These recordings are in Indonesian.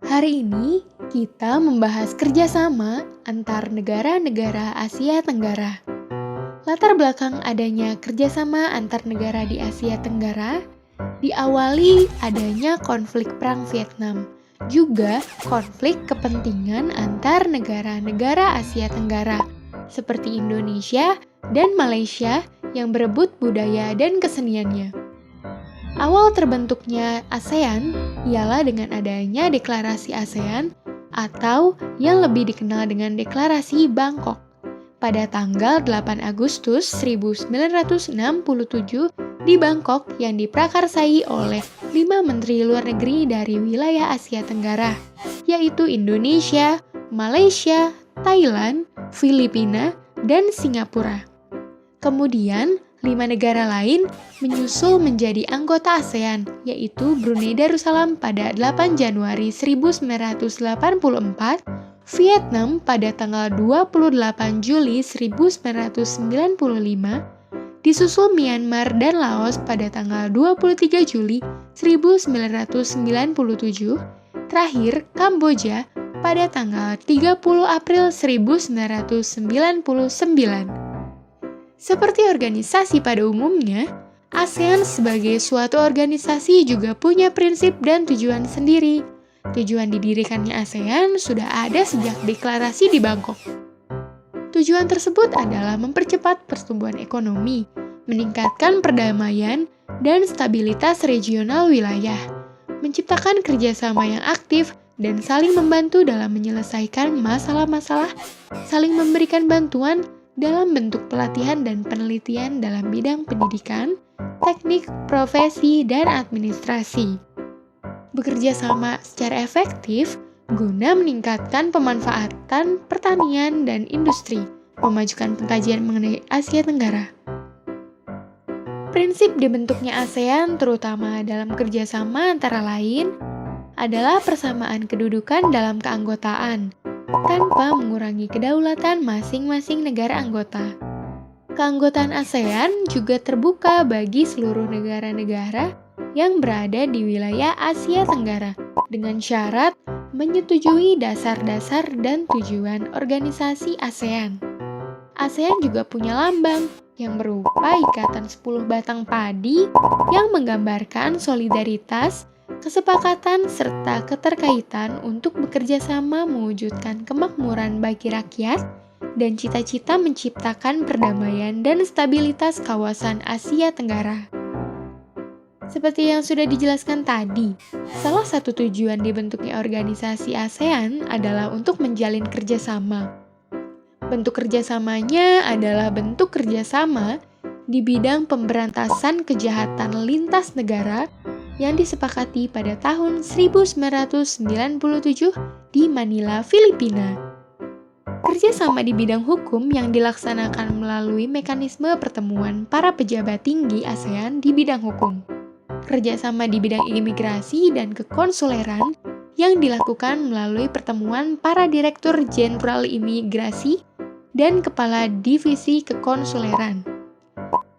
Hari ini kita membahas kerjasama antar negara-negara Asia Tenggara. Latar belakang adanya kerjasama antar negara di Asia Tenggara diawali adanya konflik Perang Vietnam, juga konflik kepentingan antar negara-negara Asia Tenggara, seperti Indonesia dan Malaysia yang berebut budaya dan keseniannya. Awal terbentuknya ASEAN ialah dengan adanya Deklarasi ASEAN atau yang lebih dikenal dengan Deklarasi Bangkok pada tanggal 8 Agustus 1967 di Bangkok yang diprakarsai oleh 5 menteri luar negeri dari wilayah Asia Tenggara, yaitu Indonesia, Malaysia, Thailand, Filipina, dan Singapura. Kemudian, 5 negara lain menyusul menjadi anggota ASEAN, yaitu Brunei Darussalam pada 8 Januari 1984, Vietnam pada tanggal 28 Juli 1995, disusul Myanmar dan Laos pada tanggal 23 Juli 1997, terakhir Kamboja pada tanggal 30 April 1999. Seperti organisasi pada umumnya, ASEAN sebagai suatu organisasi juga punya prinsip dan tujuan sendiri. Tujuan didirikannya ASEAN sudah ada sejak deklarasi di Bangkok. Tujuan tersebut adalah mempercepat pertumbuhan ekonomi, meningkatkan perdamaian dan stabilitas regional wilayah, menciptakan kerjasama yang aktif dan saling membantu dalam menyelesaikan masalah-masalah, saling memberikan bantuan dalam bentuk pelatihan dan penelitian dalam bidang pendidikan, teknik, profesi, dan administrasi. Bekerja sama secara efektif guna meningkatkan pemanfaatan pertanian dan industri, memajukan pengkajian mengenai Asia Tenggara. Prinsip dibentuknya ASEAN terutama dalam kerjasama antara lain adalah persamaan kedudukan dalam keanggotaan, tanpa mengurangi kedaulatan masing-masing negara anggota. Keanggotaan ASEAN juga terbuka bagi seluruh negara-negara yang berada di wilayah Asia Tenggara dengan syarat menyetujui dasar-dasar dan tujuan organisasi ASEAN. ASEAN juga punya lambang yang berupa ikatan 10 batang padi yang menggambarkan solidaritas, kesepakatan, serta keterkaitan untuk bekerja sama mewujudkan kemakmuran bagi rakyat dan cita-cita menciptakan perdamaian dan stabilitas kawasan Asia Tenggara. Seperti yang sudah dijelaskan tadi, salah satu tujuan dibentuknya organisasi ASEAN adalah untuk menjalin kerjasama. Bentuk kerjasamanya adalah bentuk kerjasama di bidang pemberantasan kejahatan lintas negara yang disepakati pada tahun 1997 di Manila, Filipina. Kerjasama di bidang hukum yang dilaksanakan melalui mekanisme pertemuan para pejabat tinggi ASEAN di bidang hukum. Kerjasama di bidang imigrasi dan kekonsuleran yang dilakukan melalui pertemuan para direktur jenderal imigrasi dan kepala divisi kekonsuleran.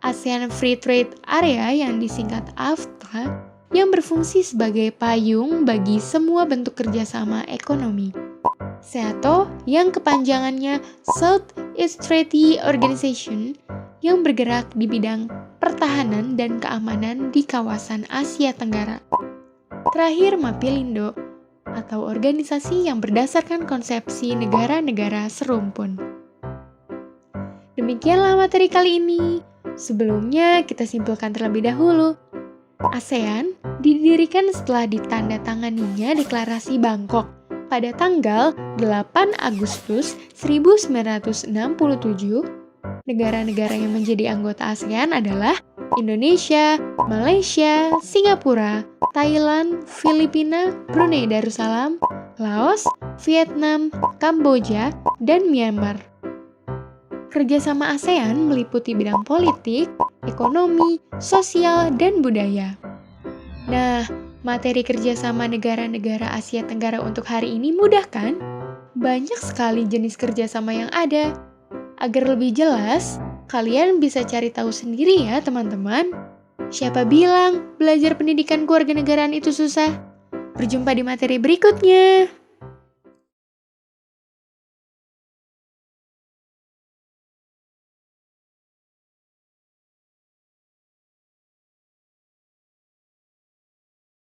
ASEAN Free Trade Area yang disingkat AFTA yang berfungsi sebagai payung bagi semua bentuk kerjasama ekonomi. SEATO yang kepanjangannya Southeast Treaty Organization yang bergerak di bidang pertahanan dan keamanan di kawasan Asia Tenggara. Terakhir, MAPILINDO atau organisasi yang berdasarkan konsepsi negara-negara serumpun. Demikianlah materi kali ini. Sebelumnya kita simpulkan terlebih dahulu. ASEAN didirikan setelah ditandatanganinya Deklarasi Bangkok pada tanggal 8 Agustus 1967. Negara-negara yang menjadi anggota ASEAN adalah Indonesia, Malaysia, Singapura, Thailand, Filipina, Brunei Darussalam, Laos, Vietnam, Kamboja, dan Myanmar. Kerjasama ASEAN meliputi bidang politik, ekonomi, sosial, dan budaya. Nah, materi kerjasama negara-negara Asia Tenggara untuk hari ini mudah kan? Banyak sekali jenis kerjasama yang ada. Agar lebih jelas, kalian bisa cari tahu sendiri ya teman-teman. Siapa bilang belajar pendidikan kewarganegaraan itu susah? Berjumpa di materi berikutnya.